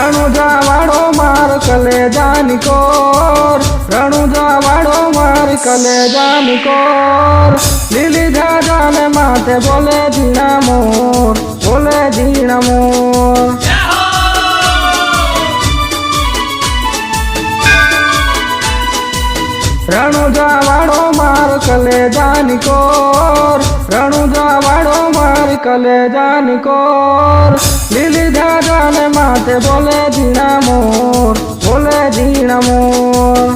રણુજાવાળો માર કલેજાની કોર, રણુજાવાળો માર કલેજાની કોર, લીલી જાજાને માથે બોલે ઝીણા મોર, બોલે ઝીણા મોર. રણુજાવાળો માર કલેજાની કોર, રણુજાવાળો માર કલેજાની કોર, લીલી જાજાને માથે બોલે ઝીણા મોર, બોલે ઝીણા મોર.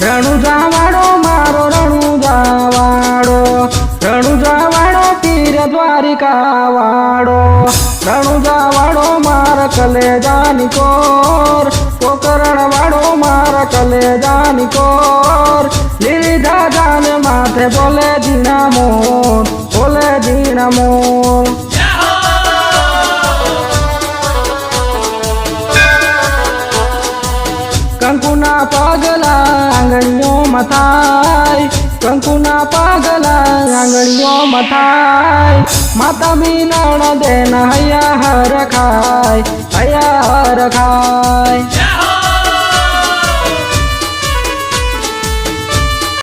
રણુજાવાળો મારો રણુજાવાળો, રણુજાવાળો પીર દ્વારિકાવાળો, રણુજાવાળો માર કલેજાની કોર, પોકરણવાળો માર કલેજાની કોર, લીલી જાજાને માથે બોલે ઝીણા મોર, બોલે ઝીણા મોર. કંકુના પગલા આંગળીઓમાં થાય, કંકુના પગલા આંગળીઓમાં થાય, માતા મિલણ દેન હૈયા હર ખાય, હૈયા હર ખાય.